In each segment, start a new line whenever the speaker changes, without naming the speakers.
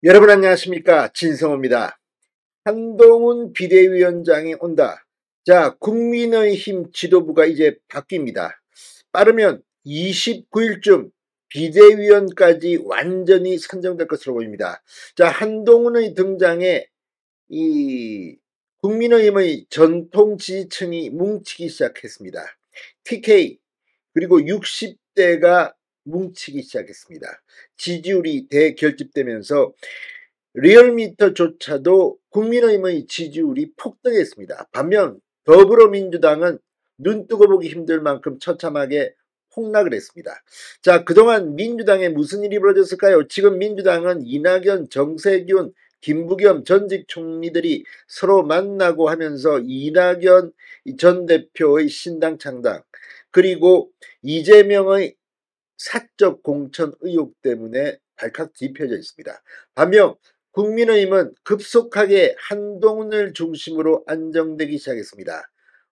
여러분 안녕하십니까, 진성호입니다. 한동훈 비대위원장이 온다. 자, 국민의힘 지도부가 이제 바뀝니다. 빠르면 29일쯤 비대위원까지 완전히 선정될 것으로 보입니다. 자, 한동훈의 등장에 이 국민의힘의 전통 지지층이 뭉치기 시작했습니다. TK 그리고 60대가 뭉치기 시작했습니다. 지지율이 대결집되면서 리얼미터조차도 국민의힘의 지지율이 폭등했습니다. 반면 더불어민주당은 눈뜨고 보기 힘들 만큼 처참하게 폭락을 했습니다. 자, 그동안 민주당에 무슨 일이 벌어졌을까요? 지금 민주당은 이낙연, 정세균, 김부겸 전직 총리들이 서로 만나고 하면서 이낙연 전 대표의 신당 창당, 그리고 이재명의 사적 공천 의혹 때문에 발칵 뒤펴져 있습니다. 반면 국민의힘은 급속하게 한동훈을 중심으로 안정되기 시작했습니다.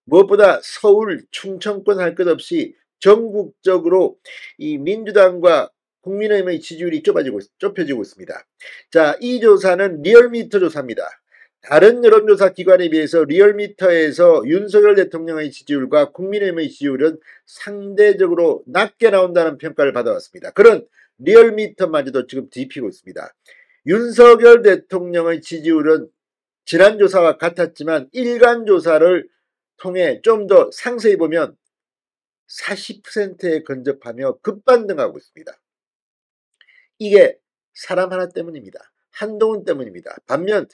무엇보다 서울, 충청권 할 것 없이 전국적으로 이 민주당과 국민의힘의 지지율이 좁혀지고 있습니다. 자, 이 조사는 리얼미터 조사입니다. 다른 여론조사 기관에 비해서 리얼미터에서 윤석열 대통령의 지지율과 국민의힘의 지지율은 상대적으로 낮게 나온다는 평가를 받아왔습니다. 그런 리얼미터마저도 지금 뒤피고 있습니다. 윤석열 대통령의 지지율은 지난 조사와 같았지만 일간 조사를 통해 좀 더 상세히 보면 40%에 근접하며 급반등하고 있습니다. 이게 사람 하나 때문입니다. 한동훈 때문입니다. 반면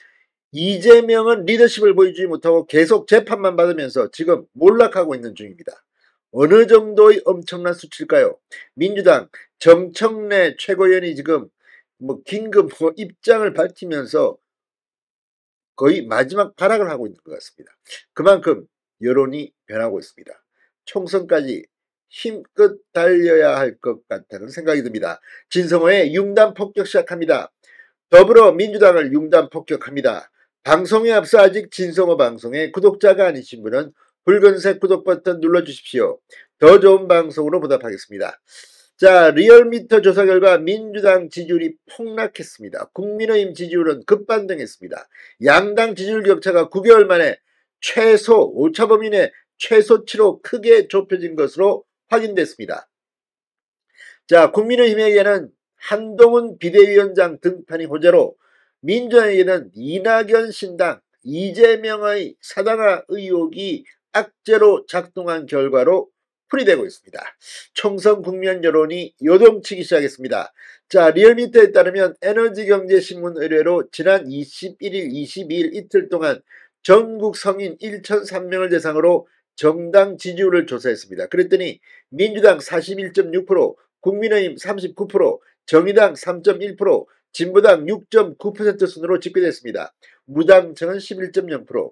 이재명은 리더십을 보여주지 못하고 계속 재판만 받으면서 지금 몰락하고 있는 중입니다. 어느 정도의 엄청난 수치일까요? 민주당 정청래 최고위원이 지금 긴급 입장을 밝히면서 거의 마지막 발악을 하고 있는 것 같습니다. 그만큼 여론이 변하고 있습니다. 총선까지 힘껏 달려야 할 것 같다는 생각이 듭니다. 진성호의 융단 폭격 시작합니다. 더불어민주당을 융단 폭격합니다. 방송에 앞서 아직 진성호 방송의 구독자가 아니신 분은 붉은색 구독 버튼 눌러주십시오. 더 좋은 방송으로 보답하겠습니다. 자, 리얼미터 조사 결과 민주당 지지율이 폭락했습니다. 국민의힘 지지율은 급반등했습니다. 양당 지지율 격차가 9개월 만에 최소 오차범위 내 최소치로 크게 좁혀진 것으로 확인됐습니다. 자, 국민의힘에게는 한동훈 비대위원장 등판이 호재로 민주당에게는 이낙연 신당, 이재명의 사당화 의혹이 악재로 작동한 결과로 풀이되고 있습니다. 총선 국면 여론이 요동치기 시작했습니다. 자, 리얼미터에 따르면 에너지경제신문 의뢰로 지난 21일, 22일 이틀 동안 전국 성인 1,003명을 대상으로 정당 지지율을 조사했습니다. 그랬더니 민주당 41.6%, 국민의힘 39%, 정의당 3.1%, 진보당 6.9% 순으로 집계됐습니다. 무당층은 11.0%.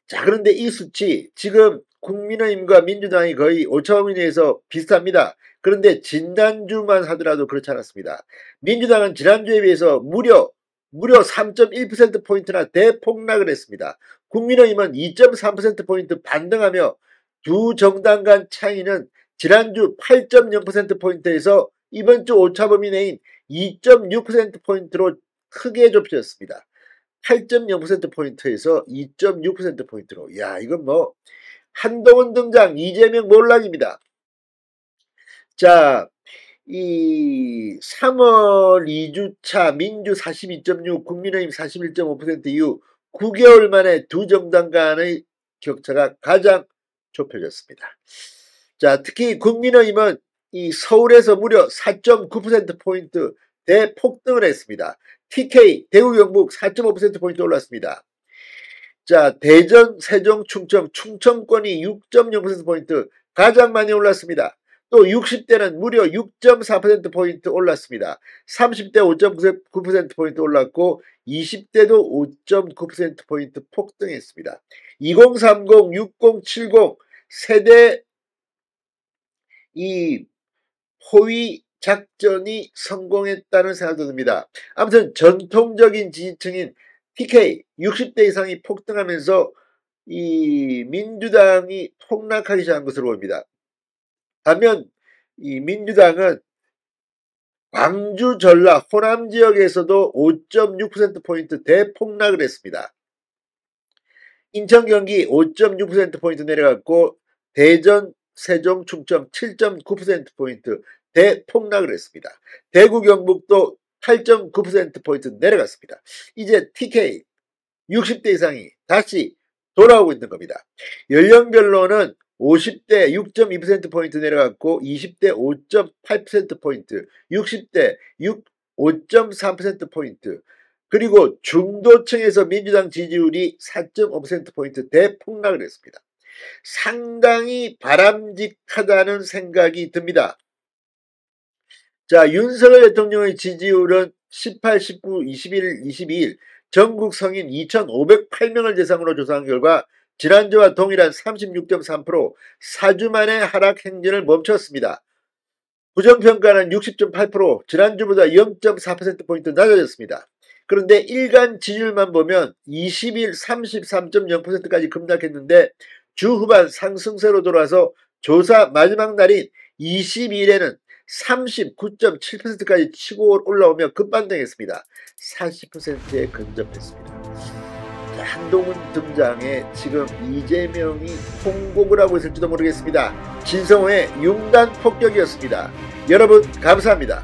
자, 그런데 이 수치 지금 국민의힘과 민주당이 거의 오차범위 내에서 비슷합니다. 그런데 지난주만 하더라도 그렇지 않았습니다. 민주당은 지난주에 비해서 무려 3.1%포인트나 대폭락을 했습니다. 국민의힘은 2.3%포인트 반등하며 두 정당 간 차이는 지난주 8.0%포인트에서 이번 주 오차범위 내인 2.6%포인트로 크게 좁혀졌습니다. 8.0%포인트에서 2.6%포인트로. 야, 이건 한동훈 등장, 이재명 몰락입니다. 자, 이 3월 2주차 민주 42.6, 국민의힘 41.5% 이후 9개월 만에 두 정당 간의 격차가 가장 좁혀졌습니다. 자, 특히 국민의힘은 이 서울에서 무려 4.9%포인트 대폭등을 했습니다. TK, 대구, 경북 4.5%포인트 올랐습니다. 자, 대전, 세종, 충청권이 6.0%포인트 가장 많이 올랐습니다. 또 60대는 무려 6.4%포인트 올랐습니다. 30대 5.9%포인트 올랐고 20대도 5.9%포인트 폭등했습니다. 2030, 6070 세대 이 포위 작전이 성공했다는 생각도 듭니다. 아무튼 전통적인 지지층인 TK 60대 이상이 폭등하면서 이 민주당이 폭락하기 시작한 것으로 보입니다. 반면 이 민주당은 광주, 전라, 호남 지역에서도 5.6%포인트 대폭락을 했습니다. 인천, 경기 5.6%포인트 내려갔고 대전, 세종, 충청 7.9%포인트 대폭락을 했습니다. 대구, 경북도 8.9%포인트 내려갔습니다. 이제 TK 60대 이상이 다시 돌아오고 있는 겁니다. 연령별로는 50대 6.2%포인트 내려갔고 20대 5.8%포인트, 60대 5.3%포인트, 그리고 중도층에서 민주당 지지율이 4.5%포인트 대폭락을 했습니다. 상당히 바람직하다는 생각이 듭니다. 자, 윤석열 대통령의 지지율은 18, 19, 21, 22일 전국 성인 2,508명을 대상으로 조사한 결과 지난주와 동일한 36.3%, 4주 만에 하락 행진을 멈췄습니다. 부정평가는 60.8%, 지난주보다 0.4%포인트 낮아졌습니다. 그런데 일간 지지율만 보면 20일 33.0%까지 급락했는데 주 후반 상승세로 돌아서 조사 마지막 날인 22일에는 39.7%까지 치고 올라오며 급반등했습니다. 40%에 근접했습니다. 한동훈 등장에 지금 이재명이 통곡을 하고 있을지도 모르겠습니다. 진성호의 융단 폭격이었습니다. 여러분 감사합니다.